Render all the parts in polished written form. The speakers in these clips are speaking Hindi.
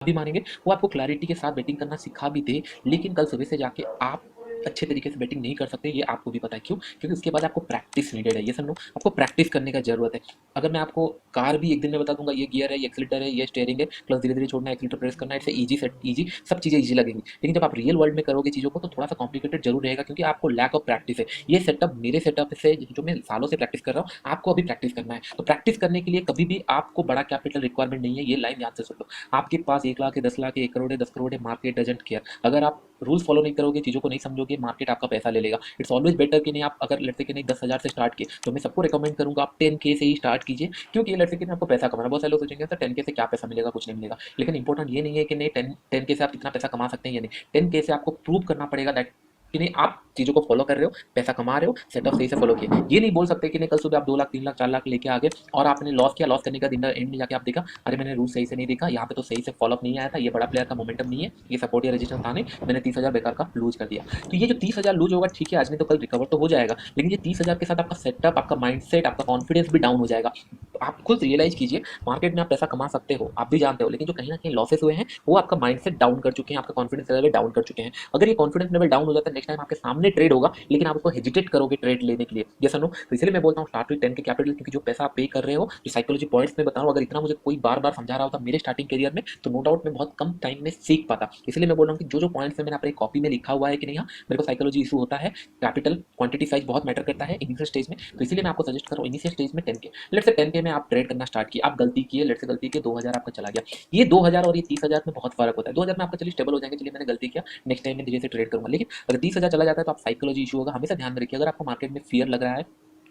भी मानेंगे, वो आपको क्लैरिटी के साथ बैटिंग करना सिखा भी दे, लेकिन कल सुबह से जाके आप अच्छे तरीके से बैटिंग नहीं कर सकते, ये आपको भी पता है। क्यों? क्योंकि उसके बाद आपको प्रैक्टिस नीडेड है, ये समझो, आपको प्रैक्टिस करने का ज़रूरत है। अगर मैं आपको कार भी एक दिन में बता दूँगा, ये गियर है, ये एक्सीलेटर है, ये स्टीयरिंग है, प्लस धीरे-धीरे छोड़ना है, एक्सीलेटर प्रेस करना है, इट्स ईज़ी सेट ईज़ी, सब चीज़ें ईज़ी लगेंगी। लेकिन जब आप रियल वर्ल्ड में करोगे चीज़ों को, तो थोड़ा-सा कॉम्प्लिकेटेड ज़रूर रहेगा, क्योंकि आपको लैक ऑफ प्रैक्टिस है। ये सेटअप मेरे सेटअप से जो मैं सालों से प्रैक्टिस कर रहा हूँ, आपको अभी प्रैक्टिस करना है। तो प्रैक्टिस करने के लिए कभी भी आपको बड़ा कैपिटल रिक्वायरमेंट नहीं है, ये लाइन ध्यान से सुन लो। आपके पास 1 लाख है, 10 लाख है, 1 करोड़ है, 10 करोड़ है, मार्केट डज़न्ट केयर। अगर आप रूल्स फॉलो नहीं करोगे, चीज़ों को नहीं समझोगे, मार्केट आपका पैसा ले लेगा। इट्स ऑलवेज बेटर कि नहीं, आप अगर लेट्स से कि नहीं 10,000 से स्टार्ट किए, तो मैं सबको रिकमेंड करूँगा आप 10K से ही स्टार्ट कीजिए, क्योंकि लेट्स से कि नहीं आपको पैसा कमाना है। बहुत सारे लोग सोचेंगे सर 10K से क्या पैसा मिलेगा, कुछ नहीं मिलेगा। लेकिन इंपॉर्टेंट ये नहीं है कि नहीं 10K से आप कितना पैसा कमा सकते हैं या नहीं। 10K से आपको प्रूव करना पड़ेगा दैट कि नहीं आप चीज़ों को फॉलो कर रहे हो, पैसा कमा रहे हो, सेटअप सही से फॉलो किए। ये नहीं बोल सकते कि नहीं कल सुबह आप 2 लाख, 3 लाख, 4 लाख लेके आ गए और आपने लॉस किया, लॉस करने का दिन एंड में जाके आप देखा, अरे मैंने रूल सही से नहीं देखा, यहाँ पे तो सही से फॉलो अप नहीं आया था, ये बड़ा प्लेयर का मोमेंटम नहीं है, ये सपोर्ट या रेजिस्टेंस था नहीं, मैंने 30,000 बेकार का लूज कर दिया। तो ये जो 30,000 लूज होगा ठीक है, आज नहीं तो कल रिकवर तो हो जाएगा, लेकिन ये 30,000 के साथ आपका सेटअप, आपका माइंडसेट, आपका कॉन्फिडेंस भी डाउन हो जाएगा। आप खुद रियलाइज कीजिए, मार्केट में आप पैसा कमा सकते हो, आप भी जानते हो, लेकिन जो कहीं ना कहीं लॉसेस हुए हैं वो आपका माइंडसेट डाउन कर चुके हैं, आपका कॉन्फिडेंस लेवल डाउन कर चुके हैं। अगर ये कॉन्फिडेंस लेवल डाउन हो जाता है, नेक्स्ट टाइम आपके सामने ट्रेड होगा, लेकिन आप उसको हेजिटेट करोगे ट्रेड लेने के लिए, ये सुनो। तो इसलिए मैं बोलता हूँ स्टार्ट विद 10 के कैपिटल, क्योंकि जो पैसा आप पे कर रहे हो, जो साइकोलॉजी पॉइंट्स में बता रहा हूँ, अगर इतना मुझे कोई बार बार समझा रहा होता मेरे स्टार्टिंग करियर में, तो नो डाउट मैं बहुत कम टाइम में सीख पाता। इसलिए मैं बोल रहा हूँ कि जो पॉइंट्स मैंने अपनी कॉपी में लिखा हुआ है कि नहीं, हाँ मेरे को साइकोलॉजी इशू होता है, कैपिटल क्वांटिटी साइज बहुत मैटर करता है इनिशियल स्टेज में, तो इसीलिए मैं आपको सजेस्ट कर रहा हूँ इनिशियल स्टेज में 10K। लेट्स से 10K में आप ट्रेड करना स्टार्ट किए, आप गलती किए, लेट्स से गलती किए 2,000 आपका चला गया। ये 2,000 और ये 30,000 में बहुत फर्क होता है। 2,000 में आपका चलिए स्टेबल हो जाएंगे, चलिए मैंने गलती किया, नेक्स्ट टाइम में धीरे से ट्रेड करूंगा। लेकिन अगर 30,000 चला जाता है तो आप साइकोलॉजी इशू होगा। हमेशा ध्यान में रखिए, अगर आपको मार्केट में फियर लग रहा है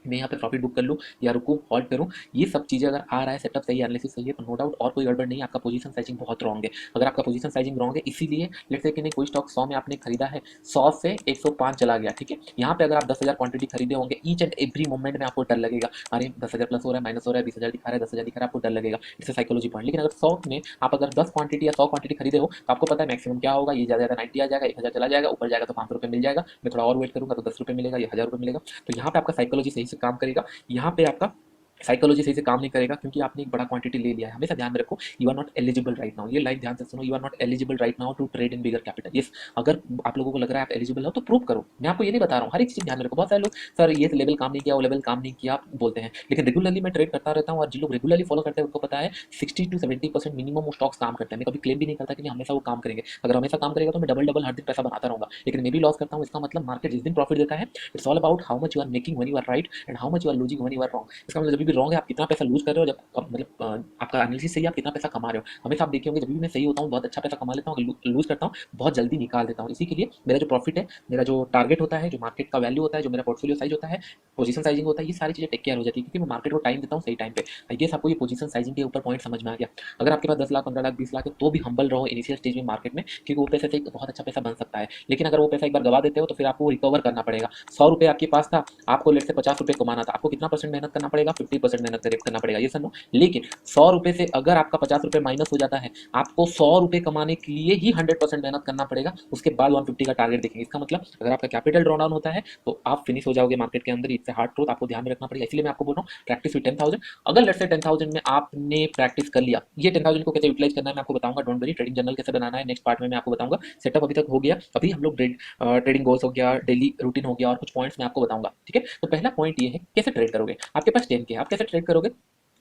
मैं यहाँ पे प्रॉफिट बुक कर लूँ या रुकूँ होल्ड करूँ, ये सब चीज़ें अगर आ रहा है, सेटअप सही है, एनालिसिस सही है, तो नो डाउट और कोई गड़बड़ नहीं है, आपका पोजीशन साइजिंग बहुत रॉन्ग है। अगर आपका पोजीशन साइजिंग रॉन्ग है, इसीलिए लेट्स से कि नहीं कोई स्टॉक 100 में आपने खरीदा है, 100 से 105 चला गया, ठीक है, यहाँ पे अगर आप 10,000 क्वांटिटी खरीदे होंगे, ईच एंड एवरी मोमेंट में आपको डर लगेगा, अरे 10,000 प्लस हो रहा है, माइनस हो रहा है, 20,000 दिखा रहा है, 10,000 दिखा रहा है, आपको डर लगेगा, इससे साइकोलॉजी पॉइंट। लेकिन अगर 100 में आप अगर 10 क्वांटिटी या 100 क्वांटिटी खरीदे हो, तो आपको पता है मैक्सिमम क्या होगा, ये ज़्यादा ज़्यादा 90 आ जाएगा, 1,000 चला जाएगा, ऊपर जाएगा तो 500 रुपये मिल जाएगा, मैं थोड़ा और वेट करूँगा तो 10 रुपये मिलेगा, ये 1,000 रुपये मिलेगा। तो यहाँ पे आपका साइकोलॉजी सही से काम करेगा, यहाँ पे आपका साइकोलॉजी सही से काम नहीं करेगा, क्योंकि आपने एक बड़ा क्वांटिटी ले लिया है। हमेशा ध्यान में रखो, you are not eligible right now, ये लाइन ध्यान से सुनो, you are not eligible right now to trade in bigger capital. Yes, अगर आप लोगों को लग रहा है आप एलिजिबल हो तो प्रूव करो, मैं आपको ये नहीं बता रहा हूँ, हर एक चीज ध्यान में रखो। बहुत सारे लोग सर ये लेवल काम नहीं किया, वो लेवल काम नहीं किया आप बोलते हैं, लेकिन रेगुलरली मैं ट्रेड करता रहता हूँ, और जिन लोग रेगुलरली फॉलो करते हैं उनको पता है 60 to 70% मिनिमम वो स्टॉक्स काम करते हैं। मैं कभी क्लेम भी नहीं करता कि हमेशा वो काम करेंगे, अगर हमेशा काम करेगा तो मैं डबल डबल हर दिन पैसा बनाता रहूंगा, लेकिन मैं भी लॉस करता हूँ। इसका मतलब मार्केट जिस दिन प्रॉफिट देता है, it's all about how much you are making when you are right and how much you are losing when you are wrong. इसका मतलब जब भी रॉन्ग है आप कितना पैसा लूज कर रहे हो, जब मतलब आपका एनालिसिस सही है, आप कितना पैसा कमा रहे हो। हमेशा आप देखे होंगे जब भी मैं सही होता हूँ बहुत अच्छा पैसा कमा लेता हूँ, लूज करता हूँ बहुत जल्दी निकाल देता हूँ। इसी के लिए मेरा जो प्रॉफिट है, मेरा जो टारगेट होता है, जो मार्केट का वैल्यू होता है, जो मेरा पोर्टफोलियो साइज होता है, पोजीशन साइजिंग होता है, ये सारी चीजें टेक केयर हो जाती है, क्योंकि मैं मार्केट को टाइम देता हूँ सही टाइम पे। आई गेस आपको ये पोजीशन साइजिंग के ऊपर पॉइंट समझ में आ गया। अगर आपके पास 10 लाख, 15 लाख, 20 लाख है, तो भी हम्बल रहो इनिशियल स्टेज में मार्केट में, क्योंकि वो पैसे से एक बहुत अच्छा पैसा बन सकता है। लेकिन अगर वो पैसा एक बार गवा देते हो तो फिर आपको रिकवर करना पड़ेगा। 100 रुपये आपके पास था, आपको लेट से 50 रुपये कमाना था, आपको कितना परसेंट मेहनत करना पड़ेगा, 50% मेहनत करना पड़ेगा, ये समझो। लेकिन 100 रुपये से अगर आपका 50 रुपये माइनस हो जाता है, आपको 100 रुपये कमाने के लिए ही 100% मेहनत करना पड़ेगा, उसके बाद 150 का टारगेट देखेंगे। इसका मतलब अगर आपका कैपिटल ड्रॉ डाउन होता है तो आप फिनिश हो जाओगे मार्केट के अंदर। इससे हार्ड ट्रूथ आपको ध्यान में रखना पड़ेगा, इसलिए मैं आपको बोल रहा हूँ प्रैक्टिस विद 10,000। अगर लेट्स से 10,000 में आपने प्रैक्टिस कर लिया, ये 10,000 को कैसे यूटिलाइज करना है मैं आपको बताऊंगा, डोंट वरी। ट्रेडिंग जर्नल कैसे बनाना है नेक्स्ट पार्ट में मैं आपको बताऊंगा। सेटअप अभी तक हो गया, अभी हम लोग ट्रेडिंग गोल्स हो गया, डेली रूटीन हो गया, और कुछ पॉइंट्स मैं आपको बताऊंगा, ठीक है। तो पहला पॉइंट ये है कैसे ट्रेड करोगे। आपके पास 10K आप कैसे ट्रेड करोगे।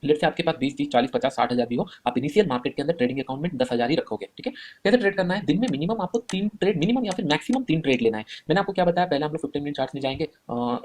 लेट से आपके पास 20, 30, 40, 50, 60 हज़ार भी हो, आप इनिशियल मार्केट के अंदर ट्रेडिंग अकाउंट में 10,000 ही रखोगे, ठीक है। कैसे ट्रेड करना है, दिन में मिनिमम आपको 3 ट्रेड, मिनिमम या फिर मैक्सिमम 3 ट्रेड लेना है। मैंने आपको क्या बताया, पहले हम लोग 15 मिनट चार्ट्स में जाएंगे,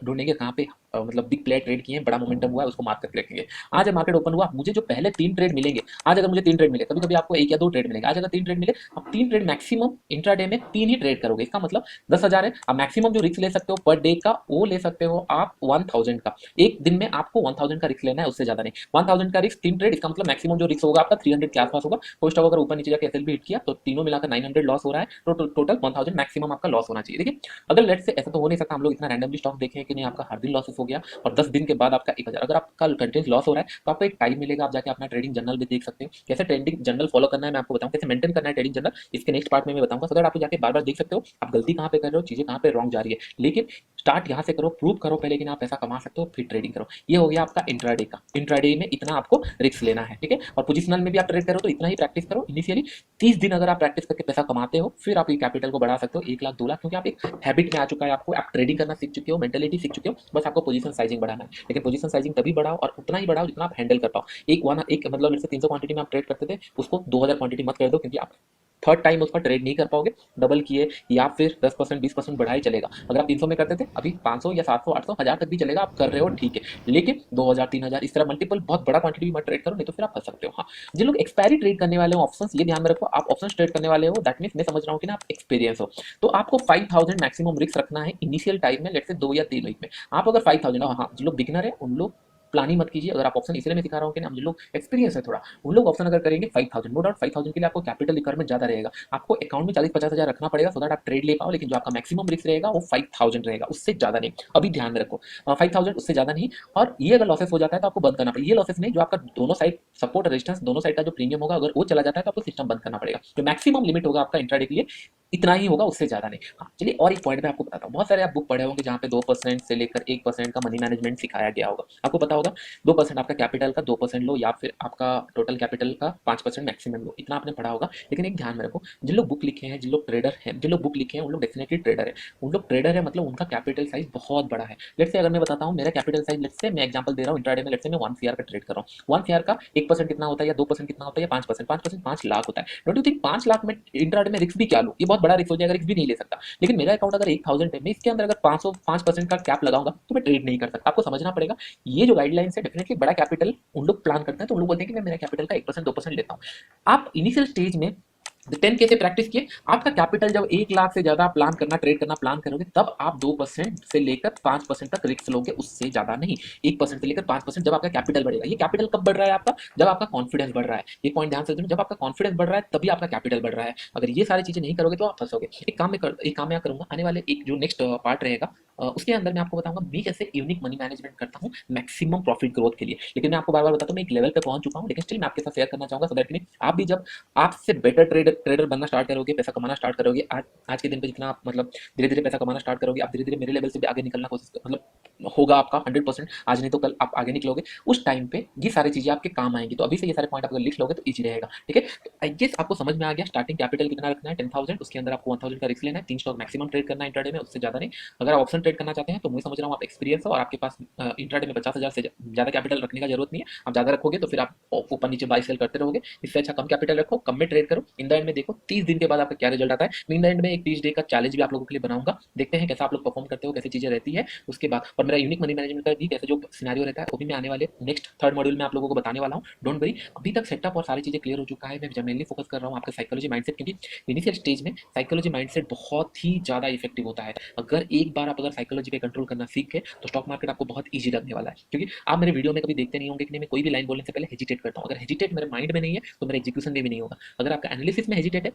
ढूंढेंगे कहाँ पे मतलब बिग प्लेयर ट्रेड किए हैं, बड़ा मोमेंटम हुआ है, उसको मार्क करके रखेंगे। आज जब मार्केट ओपन हुआ, मुझे जो पहले 3 ट्रेड मिलेंगे, आज अगर मुझे 3 ट्रेड मिले, कभी कभी आपको 1 या 2 ट्रेड मिलेंगे, आज अगर 3 ट्रेड मिले, आप 3 ट्रेड मैक्सिमम इंट्राडे में 3 ही ट्रेड करोगे। इसका मतलब 10,000 है, आप मैक्सिमम जो रिस्क ले सकते हो पर डे का, वो ले सकते हो आप 1,000 का। एक दिन में आपको 1,000 का रिस्क लेना है, उससे ज्यादा नहीं। 1,000 का रिस्क 3 ट्रेड, इसका मतलब मैक्सिमम जो रिस्क होगा आपका 300 के आसपास होगा। कोई स्टॉक अगर ऊपर नीचे जाकर एसएल भी हिट किया तो तीनों मिलाकर 900 लॉस हो रहा है, तो टोटल 1,000 मैक्सिमम आपका लॉस होना चाहिए। देखिए अगर लेट से ऐसा तो हो नहीं सकता हम लोग इतना रैंडमली स्टॉक देखें कि नहीं आपका हर दिन लॉसेस हो गया और 10 दिन के बाद आपका 1,000, अगर आपका कंटिन्यूस लॉस हो रहा है तो आपको एक टाइम मिलेगा, आप जाके अपना ट्रेडिंग जर्नल भी देख सकते हैं। कैसे ट्रेडिंग जर्नल फॉलो करना है मैं आपको बताऊं, कैसे मेंटेन करना है ट्रेडिंग जर्नल, इसके नेक्स्ट पार्ट में मैं बताऊंगा। अगर आप जाके बार बार देख सकते हो आप गलती कहाँ पे कर रहे हो, चीजें कहाँ पे रॉन्ग जा रही है। लेकिन स्टार्ट यहाँ से करो, प्रूव करो पहले कि आप पैसा कमा सकते हो, फिर ट्रेडिंग करो। ये हो गया आपका इंट्राडे का। इंट्राडे में इतना आपको रिस्क लेना है, ठीक है। और पोजिशनल में भी आप ट्रेड करो तो इतना ही प्रैक्टिस करो इनिशियली। 30 दिन अगर आप प्रैक्टिस करके पैसा कमाते हो, फिर आप ये कैपिटल को बढ़ा सकते हो 1 लाख 2 लाख, क्योंकि आप एक हैबिट में आ चुका है आपको, आप ट्रेडिंग करना सीख चुके हो, मेंटेलिटी सीख चुके हो। बस आपको पोजीशन साइजिंग बढ़ाना है, लेकिन पोजीशन साइजिंग तभी बढ़ाओ और उतना ही बढ़ाओ जितना आप हैंडल कर पाओ। एक मतलब जैसे 300 क्वांटिटी में आप ट्रेड करते थे, उसको 2000 क्वांटिटी मत कर दो, क्योंकि आप थर्ड टाइम उसका ट्रेड नहीं कर पाओगे। डबल किए या फिर 10% 20% बढ़ा ही चलेगा। अगर आप 300 में करते थे, अभी 500 या 700 800 1000 तक भी चलेगा, आप कर रहे हो ठीक है, लेकिन 2000 3000 इस तरह मल्टीपल बहुत बड़ा क्वांटिटी में ट्रेड करो, नहीं तो फिर आप फंस सकते हो। हाँ, जिन लोग एक्सपायरी ट्रेड करने वाले हो, ऑप्शंस ये ध्यान में रखो, आप ऑप्शंस ट्रेड करने वाले हो, दैट मींस मैं समझ रहा हूँ कि ना आप एक्सपीरियंस हो, तो आपको 5000 मैक्सिमम रिस्क रखना है इनिशियल टाइम में, लेट्स से 2 या 3 वीक में। आप अगर 5000, हाँ, जो लोग बिगिनर है उन लोग प्लानिंग मत कीजिए। अगर आप ऑप्शन इसलिए मैं सिखा रहा हूँ कि ना, हम जो लोग एक्सपीरियंस है थोड़ा, उन लोग ऑप्शन अगर करेंगे 5000, नो डाउट 5000 के लिए आपको कैपिटल रिक्वायरमेंट ज्यादा रहेगा। आपको अकाउंट में 40-50 हजार रखना पड़ेगा, सो दैट आप ट्रेड ले पाओ, लेकिन जो आपका मैक्सिमम रिस्क रहेगा वो 5000 रहेगा, उससे ज्यादा नहीं। अभी ध्यान में रखो, 5000 उससे ज्यादा नहीं। और ये अगर लॉसेस हो जाता है तो आपको बंद करना पड़ेगा। ये लॉसेस नहीं, जो आपका दोनों साइड सपोर्ट रेजिस्टेंस दोनों साइड का जो प्रीमियम होगा, अगर वो चला जाता है तो आपको सिस्टम बंद करना पड़ेगा। जो मैक्सिमम लिमिट होगा आपका इंट्राडे के लिए, इतना ही होगा, उससे ज्यादा नहीं। हाँ, चलिए और एक पॉइंट मैं आपको बताता हूँ। बहुत सारे आप बुक पढ़े होंगे जहाँ पे 2% से लेकर 1% का मनी मैनेजमेंट सिखाया गया होगा। आपको पता होगा 2% आपका कैपिटल का 2% लो, या फिर आपका टोटल कैपिटल का 5% मैक्सिमम लो, इतना आपने पढ़ा होगा। लेकिन एक ध्यान में रखो, जिन लोग बुक लिखे हैं, जिन लोग ट्रेडर हैं, जिन लोग बुक लिखे हैं, उन लोग डेफिनेटली ट्रेडर है। उन लोग ट्रेडर है मतलब उनका कैपिटल साइज बहुत बड़ा है। लेट्स से अगर मैं बताता हूँ मेरा कैपिटल साइज, लेट्स से मैं एग्जांपल दे रहा हूँ, इंट्राडे में लेट्स से मैं 1 CR का ट्रेड कर रहा हूँ। 1 CR का 1% कितना होता है, या 2% कितना होता है, या 5%? 5% 5 लाख होता है। डोंट यू थिंक 5 लाख में इंट्राडे में रिस्क भी क्या लूँ? ये बहुत बड़ा रिस्क हो जाएगा, रिस्क भी नहीं ले सकता। लेकिन मेरा अकाउंट अगर 1000 है, मैं इसके अंदर अगर 5% का कैप लगाऊंगा तो मैं ट्रेड नहीं कर सकता। आपको समझना पड़ेगा, ये जो गाइडलाइंस है, डेफिनेटली बड़ा कैपिटल उन लोग प्लान करते हैं, तो उन लोग बोलते हैं कि मैं मेरा कैपिटल का 1% 2% लेता हूँ। आप इनिशियल स्टेज में 10K से प्रैक्टिस किए, आपका कैपिटल जब 1 लाख से ज्यादा प्लान करना, ट्रेड करना प्लान करोगे, तब आप 2% से लेकर 5% तक रिस्क लोगे, उससे ज्यादा नहीं। 1% से लेकर 5% जब आपका कैपिटल बढ़ेगा। ये कैपिटल कब बढ़ रहा है आपका? जब आपका कॉन्फिडेंस बढ़ रहा है। ये पॉइंट ध्यान से सुनो, जब आपका कॉन्फिडेंस बढ़ रहा है तभी आपका कैपिटल बढ़ रहा है। अगर ये सारी चीजें नहीं करोगे तो आप फंसोगे। एक काम मैं करूंगा आने वाले एक जो नेक्स्ट पार्ट रहेगा, उसके अंदर मैं आपको बताऊंगा मैं कैसे यूनिक मनी मैनेजमेंट करता हूँ मैक्सिमम प्रॉफिट ग्रोथ के लिए। लेकिन मैं आपको बार बार बताता हूँ, मैं एक लेवल पे पहुंच चुका हूँ, लेकिन स्टिल मैं आपके साथ शेयर करना चाहूंगा, सो दैट कि आप भी जब आपसे बेटर ट्रेडर बनना स्टार्ट करोगे, पैसा कमाना स्टार्ट करोगे, आज के दिन पे जितना आप मतलब धीरे धीरे पैसा कमाना स्टार्ट करोगे, आप धीरे धीरे मेरे लेवल से भी आगे निकलना कोशिश मतलब होगा आपका 100%। आज नहीं तो कल आप आगे निकलोगे, उस टाइम पे ये सारी चीजें आपके काम आएंगी। तो अभी से ये सारे पॉइंट आप अगर लिख लोगे तो ईजी रहेगा, ठीक है। तो आई गेस आपको समझ में आ गया स्टार्टिंग कैपिटल कितना रखना है, 10,000, उसके अंदर आपको 1000 का रिस्क लेना है, 3 स्टॉक मैक्सिमम ट्रेड करना है इंट्राडे में, उससे ज्यादा नहीं। अगर आप ऑप्शन ट्रेड करना चाहते हैं तो मैं समझ रहा हूँ आप एक्सपीरियंस हो और आपके पास इंट्राडे में 50,000 से ज्यादा कैपिटल रखने का जरूरत नहीं है। आप ज्यादा रखोगे तो फिर आप ऊपर नीचे बाई सेल करते रहोगे। इससे अच्छा कम कैपिटल रखो, कम में ट्रेड करो। इन द एंड में देखो 30 दिन के बाद आपका क्या रिजल्ट आता है। मैं इन द एंड में एक 30 डे का चैलेंज भी आप लोगों के लिए बनाऊंगा, देखते हैं कैसा आप लोग परफॉर्म करते हो, कैसी चीजें रहती है उसके बाद। और मेरा यूनिक मनी मैनेजमेंट का भी कैसे जो सिनेरियो रहता है वो भी मैं आने वाले नेक्स्ट थर्ड मॉड्यूल में आप लोगों को बताने वाला हूँ। डोंट वरी, अभी तक सेटअप और सारी चीजें क्लियर हो चुका है। मैं जनरली फोकस कर रहा हूँ आपका साइकोलॉजी माइंडसेट, क्योंकि इनिशियल स्टेज में साइकोलॉजी माइंडसेट बहुत ही ज्यादा इफेक्टिव होता है। अगर एक बार आप अगर साइकोलॉजी पे कंट्रोल करना सीख गए तो स्टॉक मार्केट आपको बहुत ईजी लगने वाला है। क्योंकि आप मेरे वीडियो में कभी देखते नहीं होंगे कि मैं कोई भी लाइन बोलने से पहले हेजिटेट करता हूँ। अगर हेजिटेट मेरे माइंड में नहीं है तो मेरा एग्जीक्यूशन में भी नहीं होगा। अगर आपका एनालिसिस में हेजिटेट है